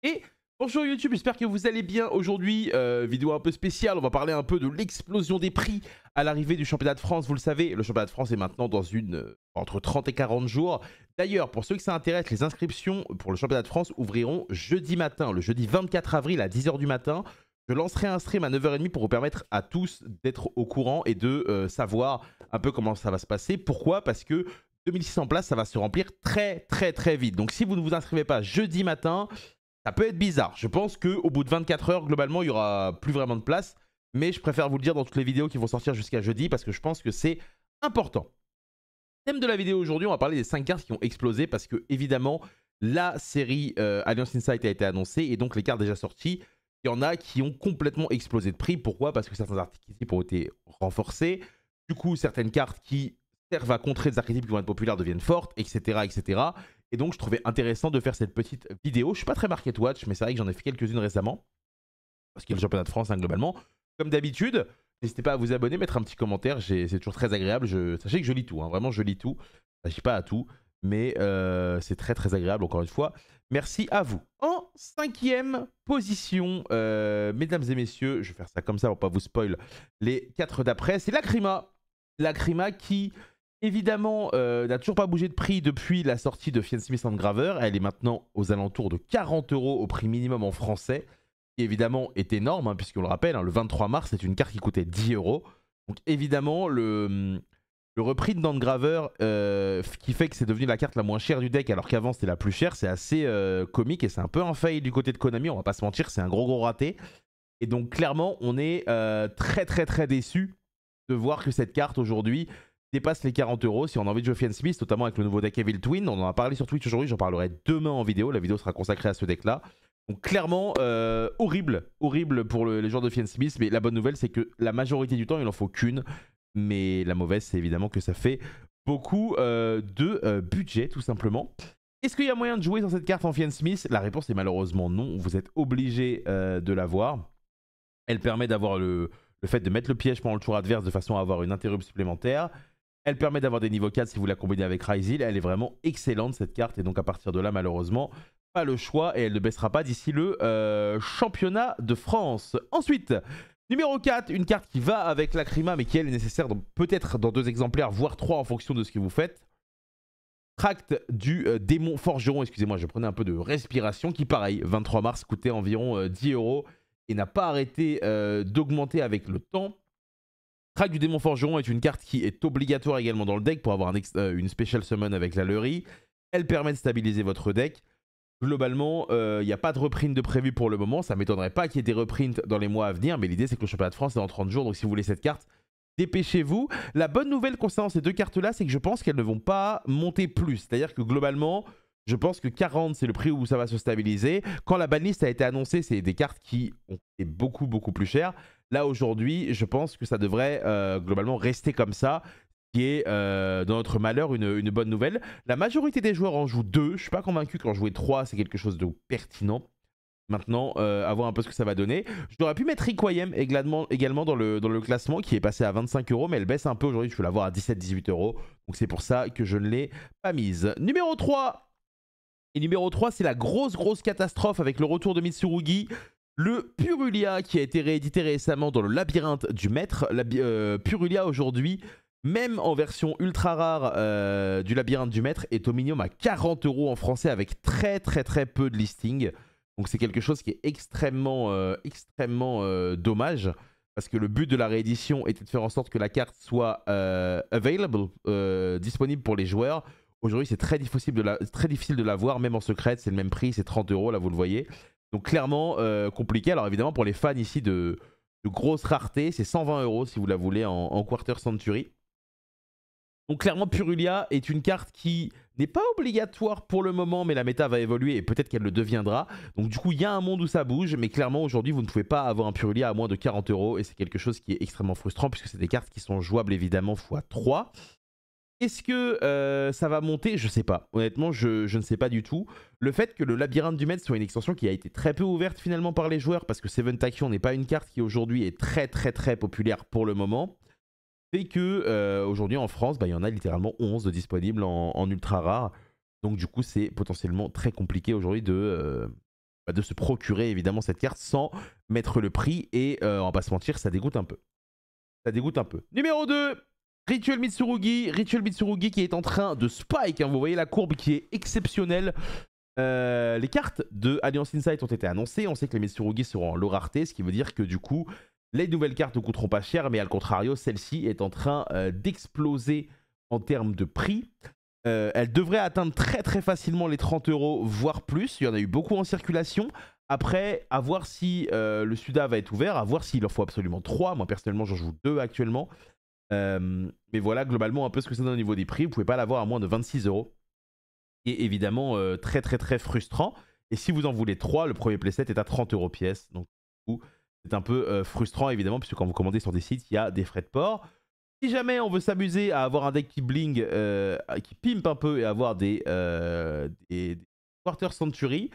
Et bonjour YouTube, j'espère que vous allez bien. Aujourd'hui, vidéo un peu spéciale, on va parler un peu de l'explosion des prix à l'arrivée du championnat de France. Vous le savez, le championnat de France est maintenant dans entre 30 et 40 jours. D'ailleurs, pour ceux que ça intéresse, les inscriptions pour le championnat de France ouvriront jeudi matin, le jeudi 24 avril à 10 h du matin. Je lancerai un stream à 9 h 30 pour vous permettre à tous d'être au courant et de savoir un peu comment ça va se passer. Pourquoi? Parce que 2600 places, ça va se remplir très vite. Donc si vous ne vous inscrivez pas jeudi matin, ça peut être bizarre. Je pense qu'au bout de 24 heures, globalement, il n'y aura plus vraiment de place. Mais je préfère vous le dire dans toutes les vidéos qui vont sortir jusqu'à jeudi parce que je pense que c'est important. Thème de la vidéo aujourd'hui, on va parler des 5 cartes qui ont explosé parce que, évidemment, la série Alliance Insight a été annoncée et donc les cartes déjà sorties, il y en a qui ont complètement explosé de prix. Pourquoi? Parce que certains archétypes ont été renforcés. Du coup, certaines cartes qui servent à contrer des archétypes qui vont être populaires deviennent fortes, etc. etc. Et donc, je trouvais intéressant de faire cette petite vidéo. Je ne suis pas très market watch, mais c'est vrai que j'en ai fait quelques-unes récemment. Parce qu'il y a le championnat de France, hein, globalement. Comme d'habitude, n'hésitez pas à vous abonner, mettre un petit commentaire. C'est toujours très agréable. Sachez que je lis tout. Hein. Vraiment, je lis tout. Je ne lis pas à tout. Mais c'est très agréable, encore une fois. Merci à vous. En 5e position, mesdames et messieurs, je vais faire ça comme ça pour ne pas vous spoil les 4 d'après. C'est Lacrima. Lacrima qui... évidemment, n'a toujours pas bougé de prix depuis la sortie de Fiend Smith Engraver. Elle est maintenant aux alentours de 40 € au prix minimum en français, qui évidemment est énorme, hein, puisqu'on le rappelle, hein, le 23 mars, c'est une carte qui coûtait 10 €. Donc évidemment, le reprint d'Engraver qui fait que c'est devenu la carte la moins chère du deck, alors qu'avant c'était la plus chère, c'est assez comique et c'est un peu un fail du côté de Konami, on va pas se mentir, c'est un gros raté. Et donc clairement, on est très déçu de voir que cette carte aujourd'hui dépasse les 40 € si on a envie de jouer Fiend Smith, notamment avec le nouveau deck Evil Twin. On en a parlé sur Twitch aujourd'hui, j'en parlerai demain en vidéo. La vidéo sera consacrée à ce deck-là. Donc clairement, horrible pour les joueurs de Fiend Smith. Mais la bonne nouvelle, c'est que la majorité du temps, il n'en faut qu'une. Mais la mauvaise, c'est évidemment que ça fait beaucoup de budget, tout simplement. Est-ce qu'il y a moyen de jouer sur cette carte en Fiend Smith? La réponse est malheureusement non. Vous êtes obligé de l'avoir. Elle permet d'avoir le fait de mettre le piège pendant le tour adverse de façon à avoir une interruption supplémentaire. Elle permet d'avoir des niveaux 4 si vous la combinez avec Ryzil. Elle est vraiment excellente cette carte. Et donc à partir de là, malheureusement, pas le choix. Et elle ne baissera pas d'ici le championnat de France. Ensuite, numéro 4, une carte qui va avec Lacrima, mais qui elle est nécessaire peut-être dans 2 exemplaires, voire 3 en fonction de ce que vous faites. Tract du démon forgeron, excusez-moi, je prenais un peu de respiration, qui pareil, 23 mars, coûtait environ 10 € et n'a pas arrêté d'augmenter avec le temps. Tract du démon forgeron est une carte qui est obligatoire également dans le deck pour avoir une special summon avec la Lerie. Elle permet de stabiliser votre deck. Globalement, il n'y a pas de reprint de prévu pour le moment. Ça ne m'étonnerait pas qu'il y ait des reprints dans les mois à venir, mais l'idée c'est que le championnat de France est dans 30 jours, donc si vous voulez cette carte, dépêchez-vous. La bonne nouvelle concernant ces 2 cartes-là, c'est que je pense qu'elles ne vont pas monter plus. C'est-à-dire que globalement, je pense que 40, c'est le prix où ça va se stabiliser. Quand la banlist a été annoncée, c'est des cartes qui ont été beaucoup plus chères. Là, aujourd'hui, je pense que ça devrait globalement rester comme ça, qui est, dans notre malheur, une bonne nouvelle. La majorité des joueurs en jouent 2. Je ne suis pas convaincu qu'en jouer 3, c'est quelque chose de pertinent. Maintenant, à voir un peu ce que ça va donner. J'aurais pu mettre Requiem également dans le classement, qui est passé à 25 €, mais elle baisse un peu aujourd'hui. Je peux l'avoir à 17-18 €. Donc c'est pour ça que je ne l'ai pas mise. Numéro 3. Et numéro 3, c'est la grosse catastrophe avec le retour de Mitsurugi. Le Purulia qui a été réédité récemment dans le labyrinthe du maître. Purulia aujourd'hui, même en version ultra rare du labyrinthe du maître, est au minimum à 40 € en français avec très peu de listing. Donc c'est quelque chose qui est extrêmement dommage. Parce que le but de la réédition était de faire en sorte que la carte soit available, disponible pour les joueurs. Aujourd'hui, c'est très difficile de l'avoir, même en secrète, c'est le même prix, c'est 30 €, là vous le voyez. Donc clairement compliqué. Alors évidemment, pour les fans ici de grosses raretés, c'est 120 € si vous la voulez en Quarter Century. Donc clairement, Purulia est une carte qui n'est pas obligatoire pour le moment, mais la méta va évoluer et peut-être qu'elle le deviendra. Donc du coup, il y a un monde où ça bouge, mais clairement, aujourd'hui, vous ne pouvez pas avoir un Purulia à moins de 40 € et c'est quelque chose qui est extrêmement frustrant puisque c'est des cartes qui sont jouables évidemment x3. Est-ce que ça va monter? Je sais pas. Honnêtement, je ne sais pas du tout. Le fait que le labyrinthe du maître soit une extension qui a été très peu ouverte finalement par les joueurs, parce que Seven Tachyon n'est pas une carte qui aujourd'hui est très populaire pour le moment, fait que aujourd'hui en France, il y en a littéralement 11 de disponibles en ultra rare. Donc du coup, c'est potentiellement très compliqué aujourd'hui de se procurer évidemment cette carte sans mettre le prix. Et on va pas se mentir, ça dégoûte un peu. Ça dégoûte un peu. Numéro 2, Rituel Mitsurugi. Rituel Mitsurugi qui est en train de spike. Hein, vous voyez la courbe qui est exceptionnelle. Les cartes de Alliance Insight ont été annoncées. On sait que les Mitsurugi seront en low rareté, ce qui veut dire que du coup, les nouvelles cartes ne coûteront pas cher, mais à le contrario, celle-ci est en train d'exploser en termes de prix. Elle devrait atteindre très très facilement les 30 €, voire plus. Il y en a eu beaucoup en circulation. Après, à voir si le Suda va être ouvert, à voir s'il en faut absolument 3. Moi personnellement, j'en joue 2 actuellement. Mais voilà, globalement, un peu ce que ça donne au niveau des prix. Vous ne pouvez pas l'avoir à moins de 26 €. Et évidemment, très très très frustrant. Et si vous en voulez 3, le premier playset est à 30 € pièce. Donc, du coup, c'est un peu frustrant, évidemment, puisque quand vous commandez sur des sites, il y a des frais de port. Si jamais on veut s'amuser à avoir un deck qui bling, qui pimpe un peu et avoir des Quarter Century,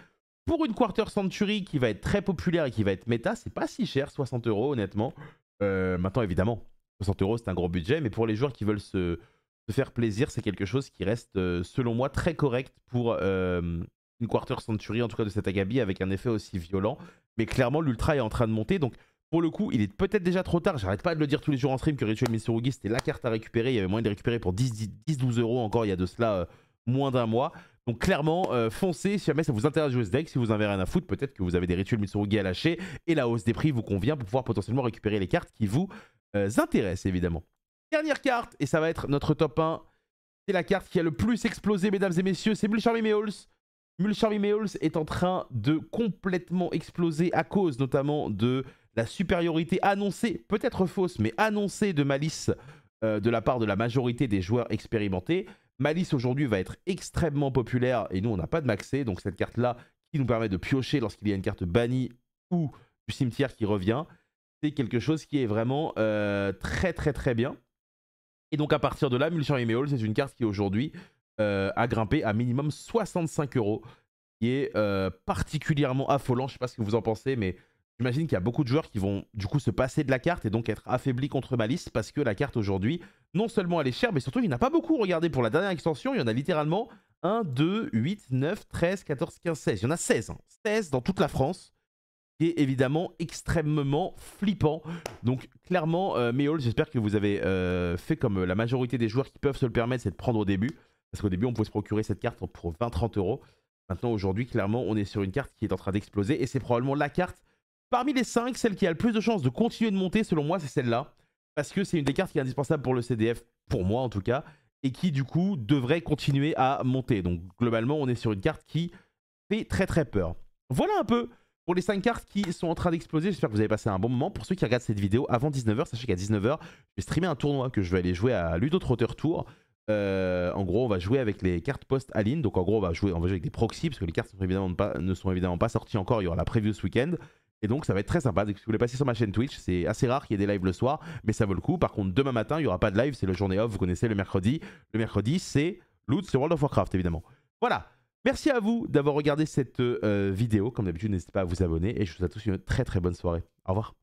pour une Quarter Century qui va être très populaire et qui va être méta, c'est pas si cher, 60 € honnêtement. Maintenant, évidemment, 60 € c'est un gros budget, mais pour les joueurs qui veulent se faire plaisir, c'est quelque chose qui reste, selon moi, très correct pour une Quarter Century, en tout cas de cet Agabi, avec un effet aussi violent. Mais clairement, l'Ultra est en train de monter, donc pour le coup, il est peut-être déjà trop tard. J'arrête pas de le dire tous les jours en stream que Rituel Mitsurugi, c'était la carte à récupérer. Il y avait moyen de les récupérer pour 10-12 € encore il y a de cela moins d'un mois. Donc clairement, foncez si jamais ça vous intéresse de jouer ce deck. Si vous en avez rien à foutre, peut-être que vous avez des Rituel Mitsurugi à lâcher et la hausse des prix vous convient pour pouvoir potentiellement récupérer les cartes qui vous intéressent évidemment. Dernière carte, et ça va être notre top 1. C'est la carte qui a le plus explosé, mesdames et messieurs, c'est Mulcharmy Meowls. Mulcharmy Meowls est en train de complètement exploser à cause notamment de la supériorité annoncée, peut-être fausse, mais annoncée de Malice de la part de la majorité des joueurs expérimentés. Malice aujourd'hui va être extrêmement populaire et nous on n'a pas de maxé, donc cette carte-là qui nous permet de piocher lorsqu'il y a une carte bannie ou du cimetière qui revient, c'est quelque chose qui est vraiment très très très bien. Et donc à partir de là, Mulcharmy Meowls, c'est une carte qui aujourd'hui a grimpé à minimum 65 €, qui est particulièrement affolant. Je ne sais pas ce que vous en pensez, mais j'imagine qu'il y a beaucoup de joueurs qui vont du coup se passer de la carte et donc être affaiblis contre Malice parce que la carte aujourd'hui, non seulement elle est chère, mais surtout il n'y en a pas beaucoup. Regardez, pour la dernière extension, il y en a littéralement 1, 2, 8, 9, 13, 14, 15, 16. Il y en a 16, hein. 16 dans toute la France, qui est évidemment extrêmement flippant. Donc clairement, Meowls, j'espère que vous avez fait comme la majorité des joueurs qui peuvent se le permettre, c'est de prendre au début. Parce qu'au début, on pouvait se procurer cette carte pour 20-30 €. Maintenant, aujourd'hui, clairement, on est sur une carte qui est en train d'exploser. Et c'est probablement la carte, parmi les 5, celle qui a le plus de chances de continuer de monter, selon moi, c'est celle-là. Parce que c'est une des cartes qui est indispensable pour le CDF, pour moi en tout cas, et qui, du coup, devrait continuer à monter. Donc, globalement, on est sur une carte qui fait très très peur. Voilà un peu pour les 5 cartes qui sont en train d'exploser. J'espère que vous avez passé un bon moment. Pour ceux qui regardent cette vidéo avant 19 h, sachez qu'à 19 h, je vais streamer un tournoi que je vais aller jouer à Ludo Trotter Tour. En gros, on va jouer avec les cartes post-Aline. Donc en gros, on va jouer avec des proxys parce que les cartes ne sont évidemment pas sorties encore. Il y aura la preview ce week-end. Et donc ça va être très sympa. Donc, si vous voulez passer sur ma chaîne Twitch, c'est assez rare qu'il y ait des lives le soir, mais ça vaut le coup. Par contre, demain matin, il n'y aura pas de live. C'est le journée off, vous connaissez, le mercredi. Le mercredi, c'est Loot, c'est World of Warcraft évidemment. Voilà. Merci à vous d'avoir regardé cette vidéo. Comme d'habitude, n'hésitez pas à vous abonner. Et je vous souhaite à tous une très très bonne soirée. Au revoir.